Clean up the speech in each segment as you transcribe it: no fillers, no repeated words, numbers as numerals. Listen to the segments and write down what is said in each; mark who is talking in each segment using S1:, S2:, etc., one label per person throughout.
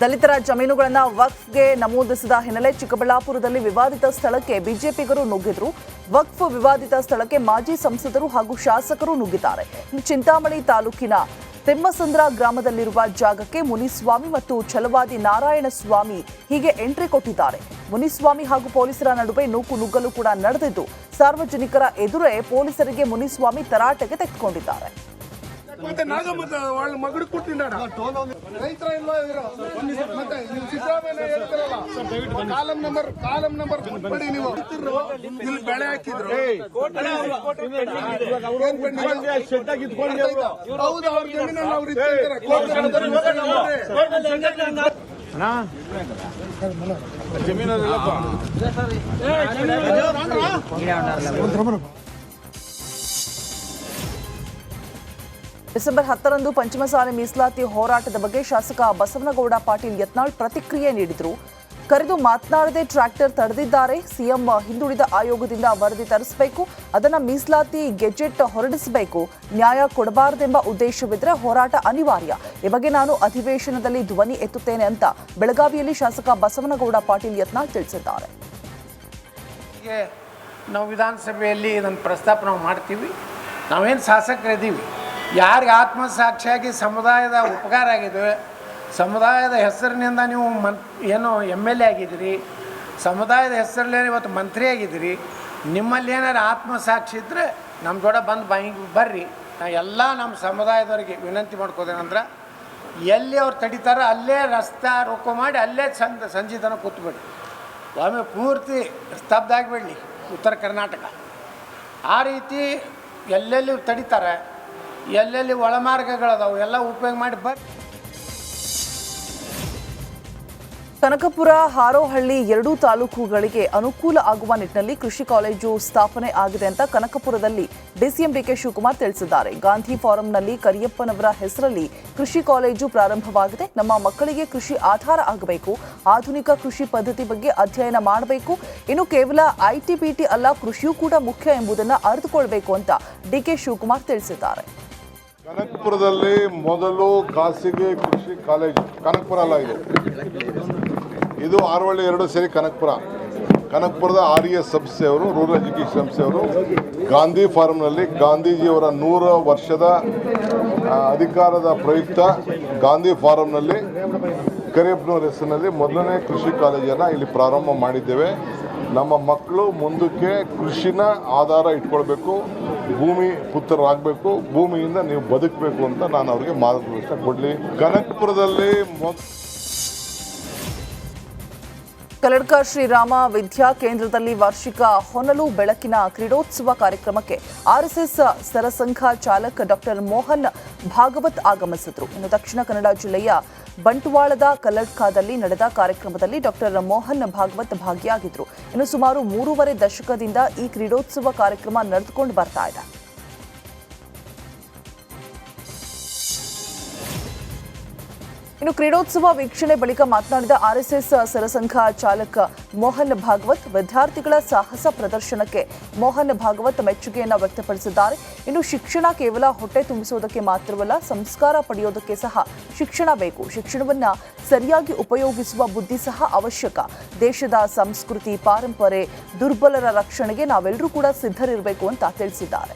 S1: ದಲಿತರ ಜಮೀನುಗಳನ್ನು ವಕ್ಫ್ಗೆ ನಮೂದಿಸಿದ ಹಿನ್ನೆಲೆ ಚಿಕ್ಕಬಳ್ಳಾಪುರದಲ್ಲಿ ವಿವಾದಿತ ಸ್ಥಳಕ್ಕೆ ಬಿಜೆಪಿಗರು ನುಗ್ಗಿದ್ರು. ವಕ್ಫ್ ವಿವಾದಿತ ಸ್ಥಳಕ್ಕೆ ಮಾಜಿ ಸಂಸದರು ಹಾಗೂ ಶಾಸಕರು ನುಗ್ಗಿದ್ದಾರೆ. ಚಿಂತಾಮಣಿ ತಾಲೂಕಿನ ತಿಮ್ಮಸಂದ್ರ ಗ್ರಾಮದಲ್ಲಿರುವ ಜಾಗಕ್ಕೆ ಮುನಿಸ್ವಾಮಿ ಮತ್ತು ಛಲವಾದಿ ನಾರಾಯಣಸ್ವಾಮಿ ಹೀಗೆ ಎಂಟ್ರಿ ಕೊಟ್ಟಿದ್ದಾರೆ. ಮುನಿಸ್ವಾಮಿ ಹಾಗೂ ಪೊಲೀಸರ ನಡುವೆ ನೂಕುನುಗ್ಗಲು ಕೂಡ ನಡೆದಿದ್ದು, ಸಾರ್ವಜನಿಕರ ಎದುರೇ ಪೊಲೀಸರಿಗೆ ಮುನಿಸ್ವಾಮಿ ತರಾಟೆಗೆ ತೆಗೆದುಕೊಂಡಿದ್ದಾರೆ.
S2: ಮತ್ತೆ ನಾಗಮ್ಮದ వాళ్ళ ಮಗಳು ಕೊಟ್ಟಿದ್ದಾಡ ರೈತರ ಇಲ್ಲ ಮತ್ತೆ ನೀವು ಸಿದ್ದರಾಮಯ್ಯ ಹೇಳ್ತಾರಲ್ಲ ಕಾಲಂ ನಂಬರ್ ಕೊಟ್ಬಿಡಿ. ನೀವು ಇಲ್ಲಿ ಬೆಳೆ ಹಾಕಿದ್ರು ಹೌದು, ಅವ್ರ ಜಮೀನಲ್ಲಿ ಅವ್ರು
S1: ಡಿಸೆಂಬರ್ 10ರಂದು ಪಂಚಮಸಾಲಿ ಮೀಸಲಾತಿ ಹೋರಾಟದ ಬಗ್ಗೆ ಶಾಸಕ ಬಸವನಗೌಡ ಪಾಟೀಲ್ ಯತ್ನಾಳ್ ಪ್ರತಿಕ್ರಿಯೆ ನೀಡಿದರು. ಕರೆದು ಮಾತನಾಡದೆ ಟ್ರ್ಯಾಕ್ಟರ್ ತಡೆದಿದ್ದಾರೆ. ಸಿಎಂ ಹಿಂದುಳಿದ ಆಯೋಗದಿಂದ ವರದಿ ತರಿಸಬೇಕು, ಅದನ್ನು ಮೀಸಲಾತಿ ಗೆಜೆಟ್ ಹೊರಡಿಸಬೇಕು, ನ್ಯಾಯ ಕೊಡಬಾರದೆಂಬ ಉದ್ದೇಶವಿದ್ರೆ ಹೋರಾಟ ಅನಿವಾರ್ಯ. ಈ ಬಗ್ಗೆ ನಾನು ಅಧಿವೇಶನದಲ್ಲಿ ಧ್ವನಿ ಎತ್ತುತ್ತೇನೆ ಅಂತ ಬೆಳಗಾವಿಯಲ್ಲಿ ಶಾಸಕ ಬಸವನಗೌಡ ಪಾಟೀಲ್ ಯತ್ನಾಳ್ ತಿಳಿಸಿದ್ದಾರೆ.
S3: ನಾವು ವಿಧಾನಸಭೆಯಲ್ಲಿ ಇದನ್ನು ಪ್ರಸ್ತಾಪ ನಾವು ಮಾಡ್ತೀವಿ. ನಾವೇನು ಶಾಸಕರಿದ್ದೀವಿ, ಯಾರಿಗೆ ಆತ್ಮಸಾಕ್ಷಿಯಾಗಿ ಸಮುದಾಯದ ಉಪಕಾರ ಆಗಿದೆ, ಸಮುದಾಯದ ಹೆಸರಿನಿಂದ ನೀವು ಏನು MLA ಆಗಿದ್ದೀರಿ, ಸಮುದಾಯದ ಹೆಸರಲ್ಲೇ ಇವತ್ತು ಮಂತ್ರಿ ಆಗಿದ್ದೀರಿ, ನಿಮ್ಮಲ್ಲಿ ಏನಾರು ಆತ್ಮಸಾಕ್ಷಿ ಇದ್ದರೆ ನಮ್ಮ ಜೋಡ ಬಂದು ಬರ್ರಿ. ಎಲ್ಲ ನಮ್ಮ ಸಮುದಾಯದವರಿಗೆ ವಿನಂತಿ ಮಾಡ್ಕೋದೇನಂದ್ರೆ, ಎಲ್ಲಿ ಅವ್ರು ತಡಿತಾರೋ ಅಲ್ಲೇ ರಸ್ತೆ ರೋಕೋ ಮಾಡಿ ಅಲ್ಲೇ ಸಂಜೆ ತನಕ ಕೂತ್ಬಿಡ್ರಿ. ಒಮ್ಮೆ ಪೂರ್ತಿ ಸ್ತಬ್ಧ ಆಗಿಬಿಡಲಿ ಉತ್ತರ ಕರ್ನಾಟಕ. ಆ ರೀತಿ ಎಲ್ಲೆಲ್ಲಿ ತಡಿತಾರೆ, ಎಲ್ಲೆಲ್ಲಿ ಒಳಮಾರ್ಗಗಳದಾವು ಎಲ್ಲ ಉಪಯೋಗ ಮಾಡಿ ಬರ್ರಿ.
S1: ಕನಕಪುರ, ಹಾರೋಹಳ್ಳಿ ಎರಡೂ ತಾಲೂಕುಗಳಿಗೆ ಅನುಕೂಲ ಆಗುವ ನಿಟ್ಟಿನಲ್ಲಿ ಕೃಷಿ ಕಾಲೇಜು ಸ್ಥಾಪನೆ ಆಗಿದೆ ಅಂತ ಕನಕಪುರದಲ್ಲಿ ಡಿಸಿಎಂ ಡಿಕೆ ಶಿವಕುಮಾರ್ ತಿಳಿಸಿದ್ದಾರೆ. ಗಾಂಧಿ ಫಾರಂನಲ್ಲಿ ಕರಿಯಪ್ಪನವರ ಹೆಸರಲ್ಲಿ ಕೃಷಿ ಕಾಲೇಜು ಪ್ರಾರಂಭವಾಗಿದೆ. ನಮ್ಮ ಮಕ್ಕಳಿಗೆ ಕೃಷಿ ಆಧಾರ ಆಗಬೇಕು, ಆಧುನಿಕ ಕೃಷಿ ಪದ್ಧತಿ ಬಗ್ಗೆ ಅಧ್ಯಯನ ಮಾಡಬೇಕು. ಇನ್ನು ಕೇವಲ ITBT ಅಲ್ಲ, ಕೃಷಿಯೂ ಕೂಡ ಮುಖ್ಯ ಎಂಬುದನ್ನು ಅರಿತುಕೊಳ್ಬೇಕು ಅಂತ ಡಿಕೆ ಶಿವಕುಮಾರ್ ತಿಳಿಸಿದ್ದಾರೆ.
S4: ಕನಕಪುರದಲ್ಲಿ ಮೊದಲು ಖಾಸಗಿ ಕೃಷಿ ಕಾಲೇಜು, ಕನಕಪುರ ಅಲ್ಲ ಇದು ಹಾರೋಹಳ್ಳಿ ಎರಡು ಸೇರಿ ಕನಕಪುರದ RES ಸಂಸ್ಥೆಯವರು, ರೂರಲ್ ಎಜುಕೇಷನ್ ಸಂಸ್ಥೆಯವರು ಗಾಂಧಿ ಫಾರಂನಲ್ಲಿ ಗಾಂಧೀಜಿಯವರ 100 ವರ್ಷದ ಅಧಿಕಾರದ ಪ್ರಯುಕ್ತ ಗಾಂಧಿ ಫಾರಂನಲ್ಲಿ ಕರಿಯಪ್ಪನವರ ಹೆಸರಿನಲ್ಲಿ ಮೊದಲನೇ ಕೃಷಿ ಕಾಲೇಜನ್ನು ಇಲ್ಲಿ ಪ್ರಾರಂಭ ಮಾಡಿದ್ದೇವೆ. ನಮ್ಮ ಮಕ್ಕಳು ಮುಂದಕ್ಕೆ ಕೃಷಿನ ಆಧಾರ ಇಟ್ಕೊಳ್ಬೇಕು, ಭೂಮಿ ಪುತ್ರರಾಗಬೇಕು, ಭೂಮಿಯಿಂದ ನೀವು ಬದುಕಬೇಕು ಅಂತ ನಾನು ಅವರಿಗೆ ಮಾರ್ಗದರ್ಶನ ಕೊಡಲಿ. ಕನಕಪುರದಲ್ಲಿ
S1: ಕಲ್ಲಡ್ಕ ಶ್ರೀರಾಮ ವಿದ್ಯಾ ಕೇಂದ್ರದಲ್ಲಿ ವಾರ್ಷಿಕ ಹೊನಲು ಬೆಳಕಿನ ಕ್ರೀಡೋತ್ಸವ ಕಾರ್ಯಕ್ರಮಕ್ಕೆ RSS ಸರಸಂಘ ಚಾಲಕ ಡಾಕ್ಟರ್ ಮೋಹನ್ ಭಾಗವತ್ ಆಗಮಿಸಿದರು. ಇನ್ನು ದಕ್ಷಿಣ ಕನ್ನಡ ಜಿಲ್ಲೆಯ ಬಂಟ್ವಾಳದ ಕಲ್ಲಡ್ಕದಲ್ಲಿ ನಡೆದ ಕಾರ್ಯಕ್ರಮದಲ್ಲಿ ಡಾಕ್ಟರ್ ಮೋಹನ್ ಭಾಗವತ್ ಭಾಗಿಯಾಗಿದ್ದರು. ಇನ್ನು ಸುಮಾರು 3.5 ದಶಕದಿಂದ ಈ ಕ್ರೀಡೋತ್ಸವ ಕಾರ್ಯಕ್ರಮ ನಡೆದುಕೊಂಡು ಬರ್ತಾ ಇದೆ. ಇನ್ನು ಕ್ರೀಡೋತ್ಸವ ವೀಕ್ಷಣೆ ಬಳಿಕ ಮಾತನಾಡಿದ RSS ಸರಸಂಘ ಚಾಲಕ ಮೋಹನ್ ಭಾಗವತ್, ವಿದ್ಯಾರ್ಥಿಗಳ ಸಾಹಸ ಪ್ರದರ್ಶನಕ್ಕೆ ಮೋಹನ್ ಭಾಗವತ್ ಮೆಚ್ಚುಗೆಯನ್ನು ವ್ಯಕ್ತಪಡಿಸಿದ್ದಾರೆ. ಇನ್ನು ಶಿಕ್ಷಣ ಕೇವಲ ಹೊಟ್ಟೆ ತುಂಬಿಸುವುದಕ್ಕೆ ಮಾತ್ರವಲ್ಲ, ಸಂಸ್ಕಾರ ಪಡೆಯೋದಕ್ಕೆ ಸಹ ಶಿಕ್ಷಣ ಬೇಕು. ಶಿಕ್ಷಣವನ್ನು ಸರಿಯಾಗಿ ಉಪಯೋಗಿಸುವ ಬುದ್ಧಿ ಸಹ ಅವಶ್ಯಕ. ದೇಶದ ಸಂಸ್ಕೃತಿ, ಪಾರಂಪರೆ, ದುರ್ಬಲರ ರಕ್ಷಣೆಗೆ ನಾವೆಲ್ಲರೂ ಕೂಡ ಸಿದ್ಧರಿರಬೇಕು ಅಂತ ತಿಳಿಸಿದ್ದಾರೆ.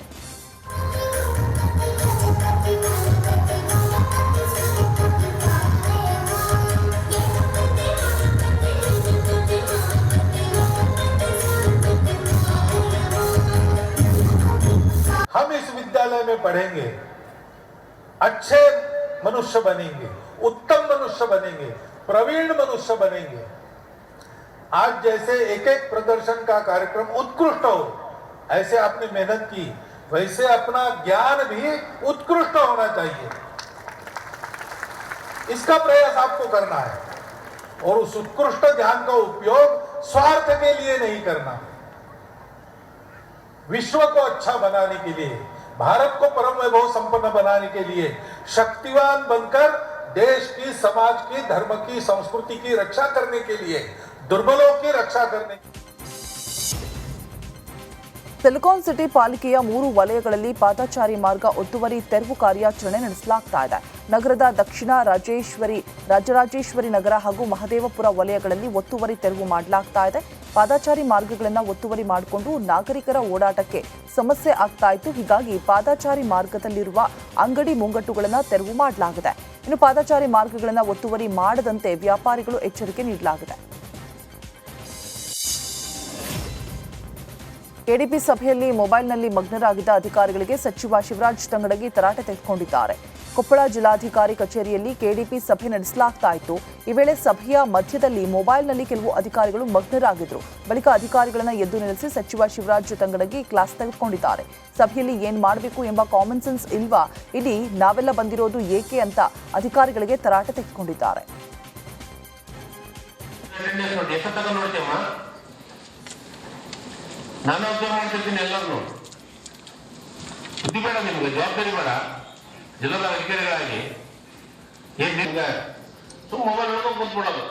S5: हम इस विद्यालय में पढ़ेंगे, अच्छे मनुष्य बनेंगे, उत्तम मनुष्य बनेंगे, प्रवीण मनुष्य बनेंगे. आज जैसे एक एक प्रदर्शन का कार्यक्रम उत्कृष्ट हो, ऐसे आपने मेहनत की, वैसे अपना ज्ञान भी उत्कृष्ट होना चाहिए. इसका प्रयास आपको करना है और उस उत्कृष्ट ज्ञान का उपयोग स्वार्थ के लिए नहीं करना. विश्व को अच्छा बनाने के लिए, भारत को परम वैभव संपन्न बनाने के लिए, शक्तिवान बनकर देश की, समाज की, धर्म की, संस्कृति की रक्षा करने के लिए, दुर्बलों की रक्षा करने
S1: ಸಿಲಿಕಾನ್ ಸಿಟಿ ಪಾಲಿಕೆಯ 3 ವಲಯಗಳಲ್ಲಿ ಪಾದಚಾರಿ ಮಾರ್ಗ ಒತ್ತುವರಿ ತೆರವು ಕಾರ್ಯಾಚರಣೆ ನಡೆಸಲಾಗ್ತಾ ಇದೆ. ನಗರದ ದಕ್ಷಿಣ ರಾಜರಾಜೇಶ್ವರಿ ನಗರ ಹಾಗೂ ಮಹದೇವಪುರ ವಲಯಗಳಲ್ಲಿ ಒತ್ತುವರಿ ತೆರವು ಮಾಡಲಾಗ್ತಾ ಇದೆ. ಪಾದಚಾರಿ ಮಾರ್ಗಗಳನ್ನು ಒತ್ತುವರಿ ಮಾಡಿಕೊಂಡು ನಾಗರಿಕರ ಓಡಾಟಕ್ಕೆ ಸಮಸ್ಯೆ ಆಗ್ತಾ ಇತ್ತು. ಹೀಗಾಗಿ ಪಾದಚಾರಿ ಮಾರ್ಗದಲ್ಲಿರುವ ಅಂಗಡಿ ಮುಂಗಟ್ಟುಗಳನ್ನು ತೆರವು ಮಾಡಲಾಗಿದೆ. ಇನ್ನು ಪಾದಚಾರಿ ಮಾರ್ಗಗಳನ್ನು ಒತ್ತುವರಿ ಮಾಡದಂತೆ ವ್ಯಾಪಾರಿಗಳು ಎಚ್ಚರಿಕೆ ನೀಡಲಾಗಿದೆ. ಕೆಡಿಪಿ ಸಭೆಯಲ್ಲಿ ಮೊಬೈಲ್ನಲ್ಲಿ ಮಗ್ನರಾಗಿದ್ದ ಅಧಿಕಾರಿಗಳಿಗೆ ಸಚಿವ ಶಿವರಾಜ್ ತಂಗಡಗಿ ತರಾಟೆ ತೆಗೆದುಕೊಂಡಿದ್ದಾರೆ. ಕೊಪ್ಪಳ ಜಿಲ್ಲಾಧಿಕಾರಿ ಕಚೇರಿಯಲ್ಲಿ ಕೆಡಿಪಿ ಸಭೆ ನಡೆಸಲಾಗ್ತಾ ಇತ್ತು. ಈ ವೇಳೆ ಸಭೆಯ ಮಧ್ಯದಲ್ಲಿ ಮೊಬೈಲ್ನಲ್ಲಿ ಕೆಲವು ಅಧಿಕಾರಿಗಳು ಮಗ್ನರಾಗಿದ್ರು. ಬಳಿಕ ಅಧಿಕಾರಿಗಳನ್ನು ಎದ್ದು ನಿಲ್ಲಿಸಿ ಸಚಿವ ಶಿವರಾಜ್ ತಂಗಡಗಿ ಕ್ಲಾಸ್ ತೆಗೆದುಕೊಂಡಿದ್ದಾರೆ. ಸಭೆಯಲ್ಲಿ ಏನ್ ಮಾಡಬೇಕು ಎಂಬ ಕಾಮನ್ ಸೆನ್ಸ್ ಇಲ್ವಾ, ಇಡೀ ನಾವೆಲ್ಲ ಬಂದಿರೋದು ಏಕೆ ಅಂತ ಅಧಿಕಾರಿಗಳಿಗೆ ತರಾಟೆ ತೆಗೆದುಕೊಂಡಿದ್ದಾರೆ.
S6: ನಾನು ಅಬ್ಸರ್ವ್ ಮಾಡ್ತಿರ್ತೀನಿ ಎಲ್ಲರನ್ನು. ಬುದ್ಧಿ ಬೇಡ ನಿಮ್ಗೆ, ಜವಾಬ್ದಾರಿ ಬೇಡ. ಜಿಲ್ಲದ ಅಧಿಕಾರಿಗಳಾಗಿ ಏನ್ ನಿಮ್ಗೆ ಸುಮ್ಮ ಮೊಬೈಲ್ ನೋಡ್ಕೊಂಡು ಕೂತ್ಬಿಡೋದು.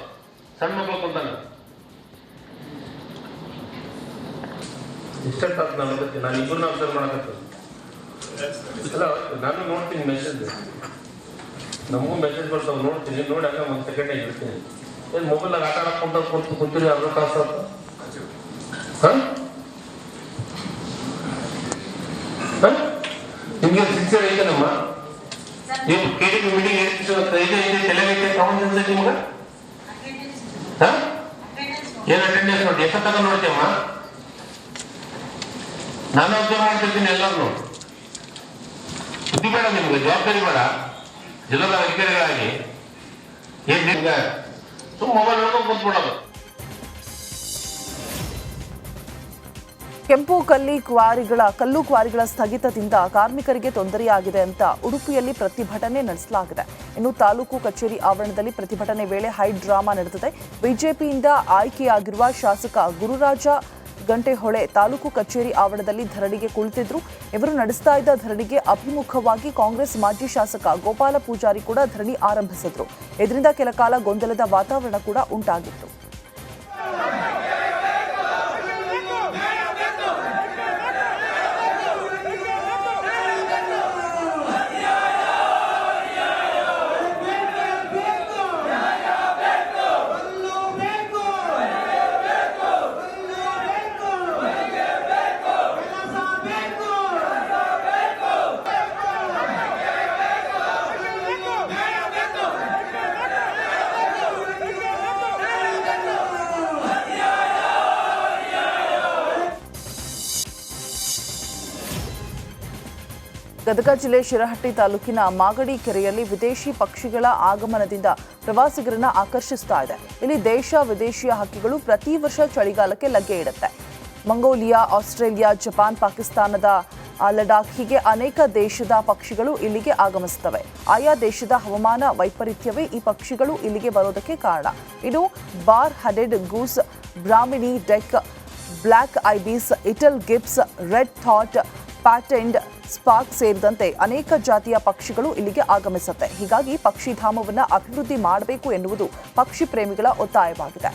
S6: ಸಣ್ಣ ಮಕ್ಕಳು ಕುಂತಾನೆ ಇಷ್ಟಂತ ನಾನು ಇಬ್ಬರನ್ನ ಅಬ್ಸರ್ವ್ ಮಾಡಕತ್ತ. ನಾನು ನೋಡ್ತೀನಿ ಮೆಸೇಜ್, ನಮಗೂ ಮೆಸೇಜ್ ಬರ್ತಾವೆ, ನೋಡ್ತೀನಿ. ನೋಡಿ ಹಂಗ ಒಂದು ಸೆಕೆಂಡ್ ಇರ್ತೀನಿ. ಏನು ಮೊಬೈಲ್ನಾಗ ಆಟ ಆಡ್ಕೊಂಡು ಕುಂತೀರಿ ಅರ್ಧ ತಾಸು ನಿಮ್ಗೆ ಶಿಕ್ಷೆ ಐತನಮ್ಮ. ನೀವು ಕೆಡಿಪಿ ಮೀಟಿಂಗ್ ತಲೆಗೈತೆ ಕಾಮನ್ ಸೆನ್ಸ್ ನಿಮ್ಗೆ ಏನು ಅಟೆಂಡೆನ್ಸ್ ನೋಡಿ ಎಷ್ಟು ತಗೊಂಡು ನೋಡ್ತೀಯಮ್ಮ. ನಾನು ಅಬ್ಸರ್ವ್ ಮಾಡ್ತಿರ್ತೀನಿ ಎಲ್ಲರನ್ನು. ಬುದ್ಧಿ ಬೇಡ ನಿಮ್ಗೆ, ಜವಾಬ್ದಾರಿ ಬೇಡ. ಜಿಲ್ಲದ ಅಧಿಕಾರಿಗಳಾಗಿ ಏನ್ ನಿಮ್ಗೆ ಸುಮ್ಮ ಮೊಬೈಲ್ ನೋಡ್ಕೊಂಡು ಕೂತ್ಬಿಡೋದು.
S1: ಕೆಂಪು ಕಲ್ಲು ಕ್ವಾರಿಗಳ ಸ್ಥಗಿತದಿಂದ ಕಾರ್ಮಿಕರಿಗೆ ತೊಂದರೆಯಾಗಿದೆ ಅಂತ ಉಡುಪಿಯಲ್ಲಿ ಪ್ರತಿಭಟನೆ ನಡೆಸಲಾಗಿದೆ. ಇನ್ನು ತಾಲೂಕು ಕಚೇರಿ ಆವರಣದಲ್ಲಿ ಪ್ರತಿಭಟನೆ ವೇಳೆ ಹೈ ಡ್ರಾಮಾ ನಡೆದಿದೆ. ಬಿಜೆಪಿಯಿಂದ ಆಯ್ಕೆಯಾಗಿರುವ ಶಾಸಕ ಗುರುರಾಜ ಗಂಟೆಹೊಳೆ ತಾಲೂಕು ಕಚೇರಿ ಆವರಣದಲ್ಲಿ ಧರಣಿಗೆ ಕುಳಿತಿದ್ರು. ಇವರು ನಡೆಸ್ತಾ ಇದ್ದ ಧರಣಿಗೆ ಅಭಿಮುಖವಾಗಿ ಕಾಂಗ್ರೆಸ್ ಮಾಜಿ ಶಾಸಕ ಗೋಪಾಲ ಪೂಜಾರಿ ಕೂಡ ಧರಣಿ ಆರಂಭಿಸಿದ್ರು. ಇದರಿಂದ ಕೆಲ ಕಾಲ ಗೊಂದಲದ ವಾತಾವರಣ ಕೂಡ ಉಂಟಾಗಿತ್ತು. ಗದಗ ಜಿಲ್ಲೆ ಶಿರಹಟ್ಟಿ ತಾಲೂಕಿನ ಮಾಗಡಿ ಕೆರೆಯಲ್ಲಿ ವಿದೇಶಿ ಪಕ್ಷಿಗಳ ಆಗಮನದಿಂದ ಪ್ರವಾಸಿಗರನ್ನ ಆಕರ್ಷಿಸ್ತಾ ಇದೆ. ಇಲ್ಲಿ ದೇಶ ವಿದೇಶಿಯ ಹಕ್ಕಿಗಳು ಪ್ರತಿ ವರ್ಷ ಚಳಿಗಾಲಕ್ಕೆ ಲಗ್ಗೆ ಇಡುತ್ತೆ. ಮಂಗೋಲಿಯಾ, ಆಸ್ಟ್ರೇಲಿಯಾ, ಜಪಾನ್, ಪಾಕಿಸ್ತಾನದ ಲಡಾಖ್ ಹೀಗೆ ಅನೇಕ ದೇಶದ ಪಕ್ಷಿಗಳು ಇಲ್ಲಿಗೆ ಆಗಮಿಸುತ್ತವೆ. ಆಯಾ ದೇಶದ ಹವಾಮಾನ ವೈಪರೀತ್ಯವೇ ಈ ಪಕ್ಷಿಗಳು ಇಲ್ಲಿಗೆ ಬರೋದಕ್ಕೆ ಕಾರಣ. ಇನ್ನು bar headed goose, Brahminy duck, black ibis, little grebes, red ಥಾಟ್, ಪ್ಯಾಟೆಂಡ್, ಸ್ಪಾರ್ಕ್ ಸೇರಿದಂತೆ ಅನೇಕ ಜಾತಿಯ ಪಕ್ಷಿಗಳು ಇಲ್ಲಿಗೆ ಆಗಮಿಸುತ್ತೆ. ಹೀಗಾಗಿ ಪಕ್ಷಿಧಾಮವನ್ನು ಅಭಿವೃದ್ಧಿ ಮಾಡಬೇಕು ಎನ್ನುವುದು ಪಕ್ಷಿ ಪ್ರೇಮಿಗಳ ಒತ್ತಾಯವಾಗಿದೆ.